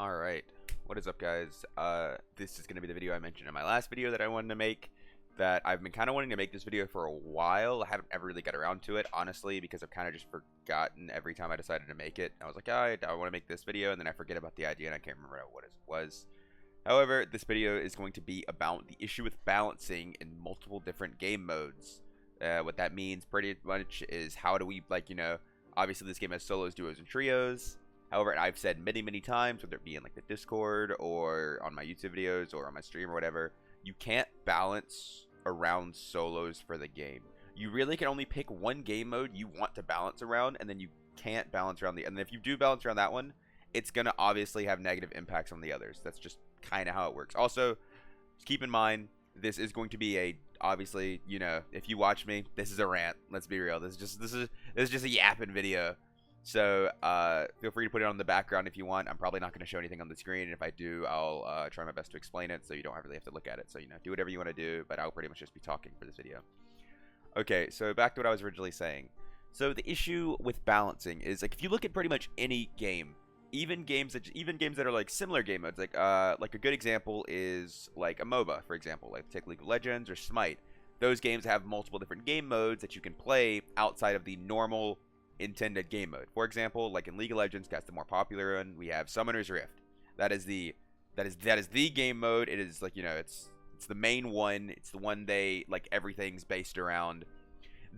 Alright, what is up guys? This is going to be the video I mentioned in my last video that I wanted to make, that I've been kind of wanting to make this video for a while. I haven't ever really got around to it, honestly, because I've kind of just forgotten every time I decided to make it. I was like, I want to make this video, and then I forget about the idea, and I can't remember what it was. However, this video is going to be about the issue with balancing in multiple different game modes. What that means pretty much is how do we, obviously this game has solos, duos, and trios. However, I've said many times, whether it be in like the Discord or on my YouTube videos or on my stream or whatever, you can't balance around solos for the game. You really can only pick one game mode you want to balance around, and then you can't balance around and if you do balance around that one, it's going to obviously have negative impacts on the others. That's just kind of how it works. Also, keep in mind, this is going to be obviously, if you watch me, this is a rant. Let's be real. This is just a yapping video. So feel free to put it on the background if you want. I'm probably not going to show anything on the screen, and if I do, I'll try my best to explain it so you don't really have to look at it. So, do whatever you want to do, but I'll pretty much just be talking for this video. Okay, so back to what I was originally saying. So the issue with balancing is, like, if you look at pretty much any game, even games that are like similar game modes, like a good example is like a MOBA, for example, like take League of Legends or Smite. Those games have multiple different game modes that you can play outside of the normal intended game mode. For example, like in League of Legends, that's the more popular one. We have Summoner's Rift. That is the game mode. It is like, it's the main one. It's the one everything's based around.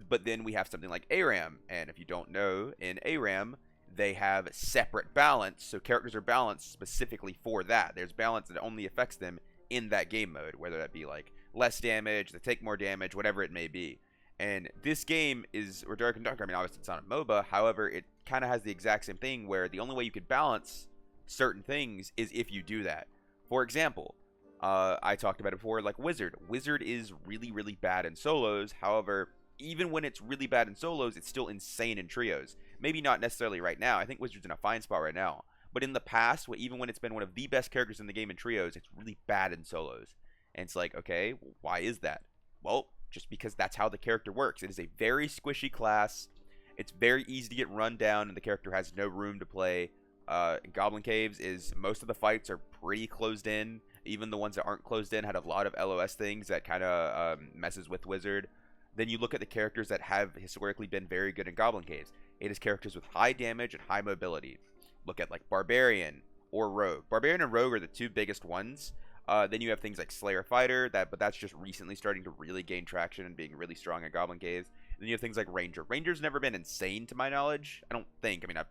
But then we have something like ARAM, and if you don't know, in ARAM they have separate balance, so characters are balanced specifically for that. There's balance that only affects them in that game mode, whether that be like less damage, they take more damage, whatever it may be. And this game is, or Dark and Darker, I mean, obviously it's not a MOBA, however, it kind of has the exact same thing where the only way you could balance certain things is if you do that. For example, I talked about it before, like Wizard. Wizard is really bad in solos, however, even when it's really bad in solos, it's still insane in trios. Maybe not necessarily right now. I think Wizard's in a fine spot right now. But in the past, even when it's been one of the best characters in the game in trios, it's really bad in solos. And it's like, okay, why is that? Well, just because that's how the character works. It is a very squishy class. It's very easy to get run down, and the character has no room to play. In Goblin Caves, most of the fights are pretty closed in. Even the ones that aren't closed in had a lot of LOS things that kind of messes with Wizard. Then you look at the characters that have historically been very good in Goblin Caves. It is characters with high damage and high mobility. Look at like Barbarian or Rogue. Barbarian and Rogue are the two biggest ones. Then you have things like Slayer Fighter, but that's just recently starting to really gain traction and being really strong at Goblin Caves. Then you have things like Ranger. Ranger's never been insane to my knowledge. I don't think. I mean,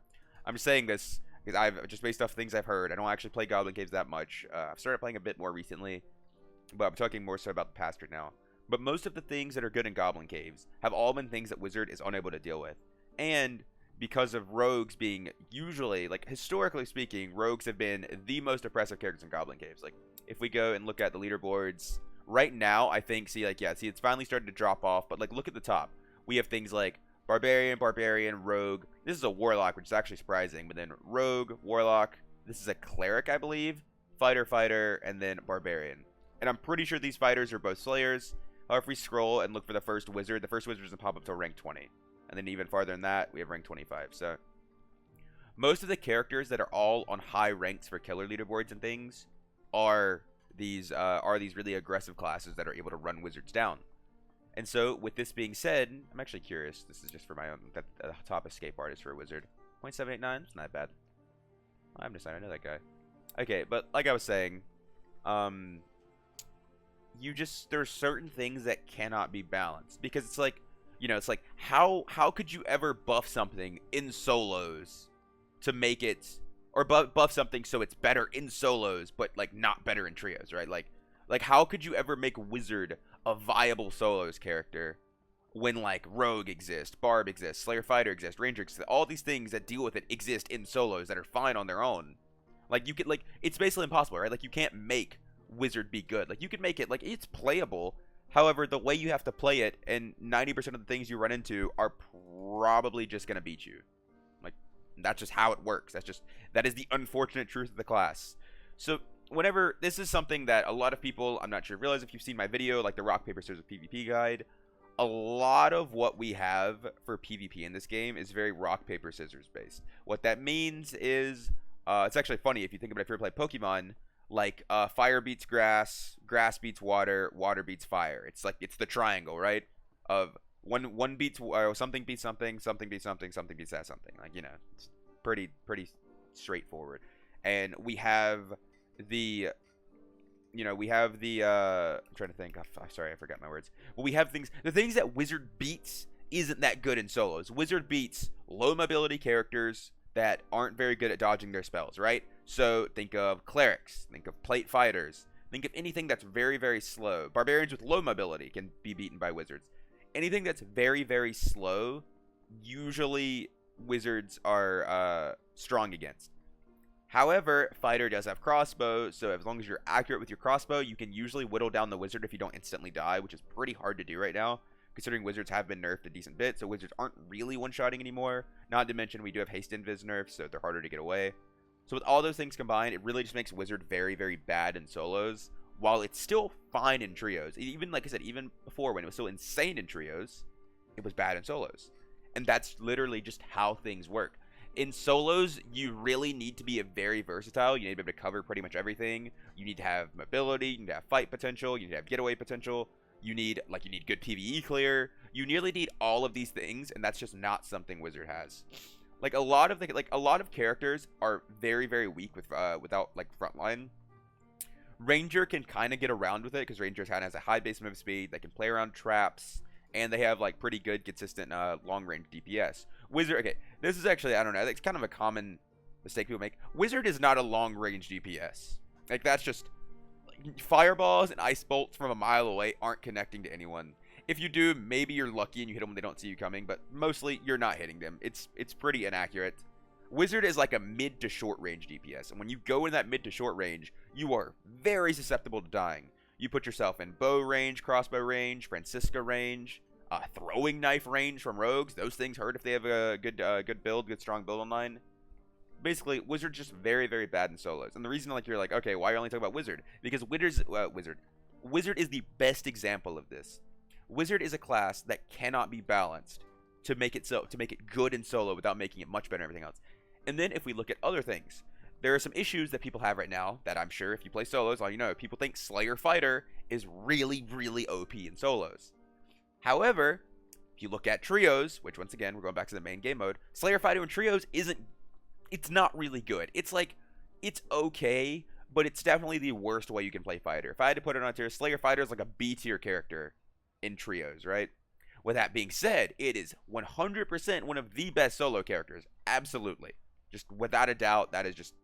I'm saying this because I've just based off things I've heard. I don't actually play Goblin Caves that much. I've started playing a bit more recently, but I'm talking more so about the past right now. But most of the things that are good in Goblin Caves have all been things that Wizard is unable to deal with. And because of rogues being usually, like historically speaking, rogues have been the most oppressive characters in Goblin Caves. Like if we go and look at the leaderboards right now, I think, it's finally starting to drop off. But like look at the top. We have things like Barbarian, Rogue. This is a Warlock, which is actually surprising. But then Rogue, Warlock. This is a Cleric, I believe. Fighter, and then Barbarian. And I'm pretty sure these fighters are both Slayers. However, if we scroll and look for the first Wizard doesn't pop up till rank 20. And then even farther than that, we have rank 25. So most of the characters that are all on high ranks for killer leaderboards and things are these really aggressive classes that are able to run Wizards down. And so with this being said, I'm actually curious. This is just for my own, that the top escape artist for a Wizard. 0.789, it's not bad. I'm just, I know that guy. Okay, but like I was saying, there's certain things that cannot be balanced because it's like, it's like how could you ever buff something in solos to make it, or buff something so it's better in solos but like not better in trios, right? Like how could you ever make Wizard a viable solos character when like Rogue exists, Barb exists, Slayer Fighter exists, Ranger exists, all these things that deal with it exist in solos that are fine on their own. Like you could, like, it's basically impossible, right? Like you can't make Wizard be good. Like you could make it, like, it's playable, however the way you have to play it and 90% of the things you run into are probably just gonna beat you. Like that's just how it works. That is the unfortunate truth of the class. So whenever, this is something that a lot of people, I'm not sure, realize if you've seen my video, like the rock paper scissors PvP guide, a lot of what we have for PvP in this game is very rock paper scissors based. What that means is It's actually funny if you think about it, if you ever play Pokemon, like fire beats grass, grass beats water, water beats fire. It's like it's the triangle, right? Of one beats something beats something, something beats something, something beats that something. Like, you know, it's pretty straightforward. And we have the I'm trying to think. I'm sorry, I forgot my words. But we have the things that Wizard beats isn't that good in solos. Wizard beats low mobility characters that aren't very good at dodging their spells, right? So think of clerics, think of plate fighters, think of anything that's very, very slow. Barbarians with low mobility can be beaten by wizards. Anything that's very, very slow, usually wizards are strong against. However, fighter does have crossbow, so as long as you're accurate with your crossbow, you can usually whittle down the wizard if you don't instantly die, which is pretty hard to do right now, considering wizards have been nerfed a decent bit, so wizards aren't really one-shotting anymore. Not to mention we do have haste invis nerfs, so they're harder to get away. So with all those things combined, it really just makes wizard very, very bad in solos, while it's still fine in trios. Even, like I said, even before when it was still insane in trios, it was bad in solos. And that's literally just how things work. In solos, you really need to be very versatile. You need to be able to cover pretty much everything. You need to have mobility. You need to have fight potential. You need to have getaway potential. You need good PvE clear. You nearly need all of these things, and that's just not something Wizard has. Like a lot of characters are very, very weak without like frontline. Ranger can kind of get around with it because Ranger kind of has a high base move speed. They can play around traps, and they have like pretty good, consistent long range DPS. Wizard, okay, this is actually, I don't know, it's kind of a common mistake people make. Wizard is not a long range DPS. Like, that's just, fireballs and ice bolts from a mile away aren't connecting to anyone. If you do, maybe you're lucky and you hit them when they don't see you coming, but mostly you're not hitting them. It's pretty inaccurate. Wizard is like a mid to short range DPS, and when you go in that mid to short range, you are very susceptible to dying. You put yourself in bow range, crossbow range, Francisca range, throwing knife range from rogues. Those things hurt if they have a good strong build online. Basically, Wizard's just very, very bad in solos. And the reason, like, you're like, okay, why are you only talking about Wizard? Because Wizard is the best example of this. Wizard is a class that cannot be balanced to make it good in solo without making it much better than everything else. And then if we look at other things, there are some issues that people have right now that I'm sure if you play solos, all you know, people think Slayer Fighter is really, really OP in solos. However, if you look at trios, which once again, we're going back to the main game mode, Slayer Fighter in trios it's not really good. It's like, it's okay, but it's definitely the worst way you can play fighter. If I had to put it on tier, Slayer Fighter is like a B tier character in trios, right? With that being said, it is 100% one of the best solo characters. Absolutely. Just without a doubt, that's just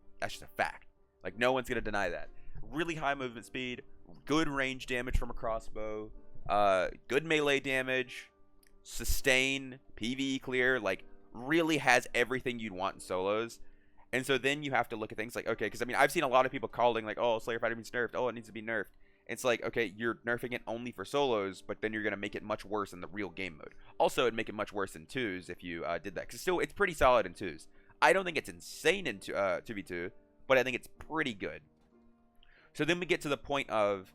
a fact. Like, no one's going to deny that. Really high movement speed, good range damage from a crossbow, good melee damage, sustain, PvE clear, like, really has everything you'd want in solos. And so then you have to look at things like, okay, because I mean, I've seen a lot of people calling like, oh, Slayer Fighter needs nerfed, oh, it needs to be nerfed. It's like, okay, you're nerfing it only for solos, but then you're going to make it much worse in the real game mode. Also, it'd make it much worse in 2s if you did that, because it's pretty solid in 2s. I don't think it's insane in 2v2, but I think it's pretty good. So then we get to the point of,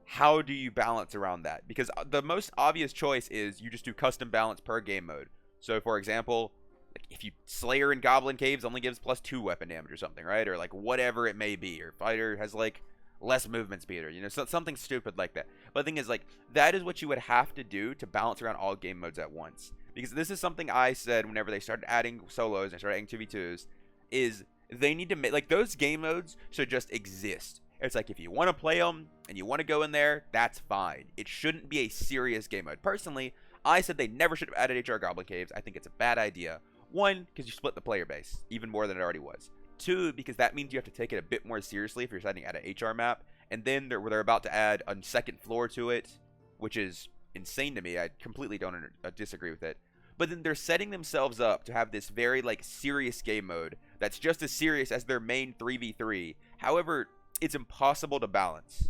how do you balance around that? Because the most obvious choice is you just do custom balance per game mode. So, for example, like if you Slayer in Goblin Caves only gives +2 weapon damage or something, right? Or like whatever it may be. Or Fighter has like less movement speed, or, you know, something stupid like that. But the thing is, like, that is what you would have to do to balance around all game modes at once. Because this is something I said whenever they started adding solos and started adding 2v2s, is they need to make, like, those game modes should just exist. It's like, if you want to play them and you want to go in there, that's fine. It shouldn't be a serious game mode. Personally, I said they never should have added HR Goblin Caves. I think it's a bad idea. 1, because you split the player base, even more than it already was. 2, because that means you have to take it a bit more seriously if you're deciding to add an HR map. And then they're about to add a second floor to it, which is insane to me. I completely don't disagree with it. But then they're setting themselves up to have this very, like, serious game mode that's just as serious as their main 3v3. However, it's impossible to balance,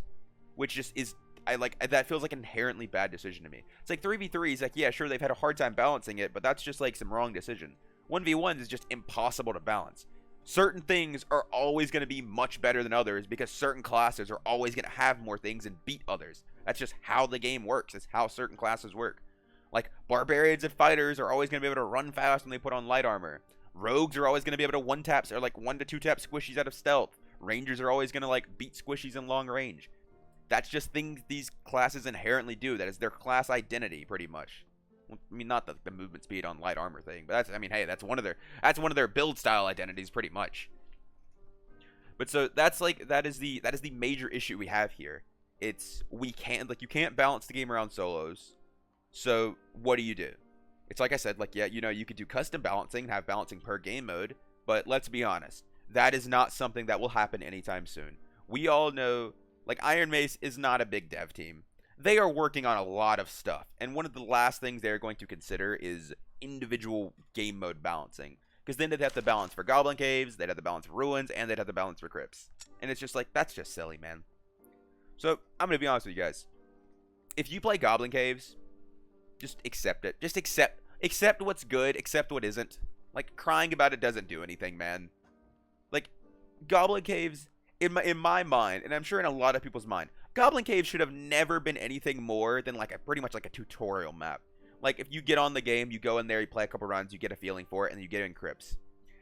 which just is, that feels like an inherently bad decision to me. It's like 3v3s, like, yeah, sure, they've had a hard time balancing it, but that's just like some wrong decision. 1v1s is just impossible to balance. Certain things are always going to be much better than others because certain classes are always going to have more things and beat others. That's just how the game works. It's how certain classes work. Like, barbarians and fighters are always going to be able to run fast when they put on light armor. Rogues are always going to be able to one taps or like 1 to 2 tap squishies out of stealth. Rangers are always going to like beat squishies in long range. That's just things these classes inherently do. That is their class identity, pretty much. I mean, not the movement speed on light armor thing, but that's, I mean, hey, that's one of their build style identities, pretty much. But so that is the major issue we have here. It's you can't balance the game around solos. So what do? It's like I said, like, yeah, you could do custom balancing and have balancing per game mode, but let's be honest, that is not something that will happen anytime soon. We all know, like, Iron Mace is not a big dev team. They are working on a lot of stuff, and one of the last things they're going to consider is individual game mode balancing, because then they'd have to balance for Goblin Caves, they'd have to balance for Ruins, and they'd have to balance for Crypts. And it's just like, that's just silly, man. So, I'm going to be honest with you guys. If you play Goblin Caves, just accept it. Just accept what's good, accept what isn't. Like, crying about it doesn't do anything, man. Like, Goblin Caves, in my mind, and I'm sure in a lot of people's mind, Goblin Caves should have never been anything more than like pretty much like a tutorial map. Like, if you get on the game, you go in there, you play a couple runs, you get a feeling for it, and you get in Crypts.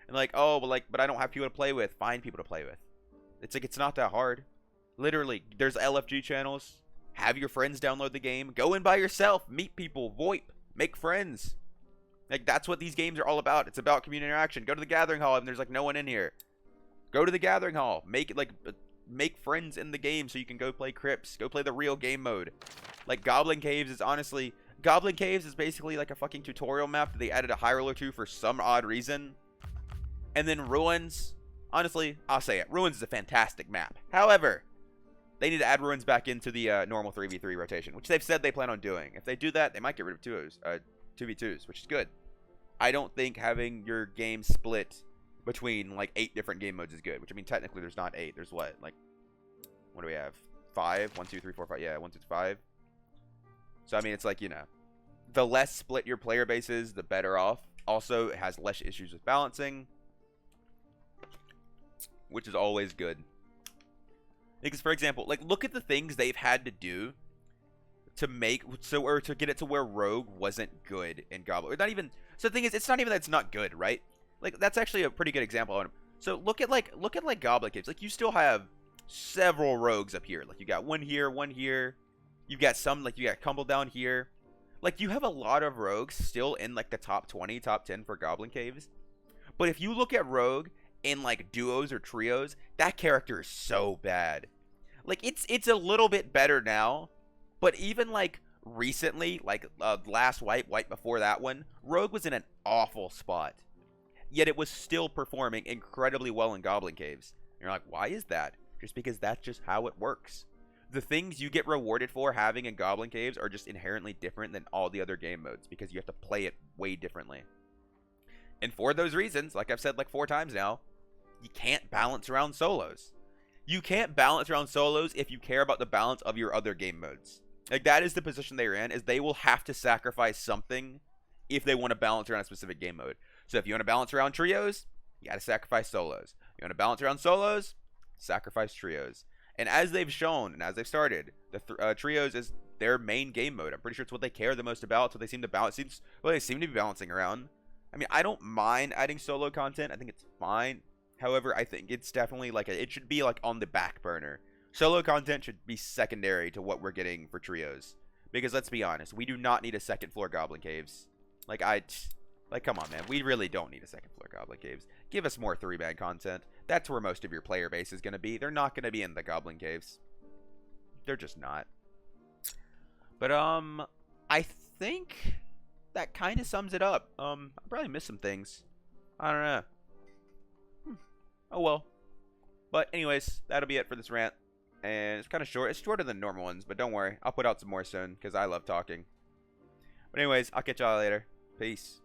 And like, oh, but I don't have people to play with. Find people to play with. It's like, it's not that hard. Literally, there's LFG channels. Have your friends download the game. Go in by yourself. Meet people. VoIP. Make friends. Like, that's what these games are all about. It's about community interaction. Go to the Gathering Hall and there's like no one in here. Go to the Gathering Hall. Make friends in the game so you can go play Crypts. Go play the real game mode. Like, Goblin Caves is basically like a fucking tutorial map that they added a high roller to for some odd reason. And then Ruins, honestly, I'll say it. Ruins is a fantastic map. However, they need to add Ruins back into the normal 3v3 rotation, which they've said they plan on doing. If they do that, they might get rid of 2v2s, which is good. I don't think having your game split between like 8 different game modes is good. Which, I mean, technically there's not 8. There's what? Like, what do we have? 5? 1, 2, 3, 4, 5. Yeah, 1, 2, 5. So, I mean, it's like, the less split your player base is, the better off. Also, it has less issues with balancing, which is always good. Because, for example, like, look at the things they've had to do to get it to where Rogue wasn't good in Goblin. Or not even. So the thing is, it's not even that it's not good, right? Like, that's actually a pretty good example. So look at like Goblin Caves. Like, you still have several rogues up here. Like, you got one here, one here. You've got some, like, you got Cumble down here. Like, you have a lot of rogues still in like the top 20, top 10 for Goblin Caves. But if you look at Rogue in like duos or trios, that character is so bad. Like, it's a little bit better now, but even like recently, like last wipe before that one, Rogue was in an awful spot, yet it was still performing incredibly well in Goblin Caves. And you're like, why is that? Just because that's just how it works. The things you get rewarded for having in Goblin Caves are just inherently different than all the other game modes, because you have to play it way differently. And for those reasons, like I've said like 4 times now, you can't balance around solos. You can't balance around solos if you care about the balance of your other game modes. Like, that is the position they're in, is they will have to sacrifice something if they want to balance around a specific game mode. So if you want to balance around trios, you got to sacrifice solos. You want to balance around solos, sacrifice trios. And as they've shown, and as they've started, the trios is their main game mode. I'm pretty sure it's what they care the most about. It's what they seem to balance. They seem to be balancing around. I mean, I don't mind adding solo content. I think it's fine. However, I think it's definitely like it should be like on the back burner. Solo content should be secondary to what we're getting for trios. Because let's be honest, we do not need a second floor Goblin Caves. Like, come on, man. We really don't need a second floor Goblin Caves. Give us more 3-man content. That's where most of your player base is going to be. They're not going to be in the Goblin Caves. They're just not. But, I think that kind of sums it up. I probably missed some things. I don't know. Oh, well. But anyways, that'll be it for this rant. And it's kind of short. It's shorter than normal ones, but don't worry. I'll put out some more soon, because I love talking. But anyways, I'll catch y'all later. Peace.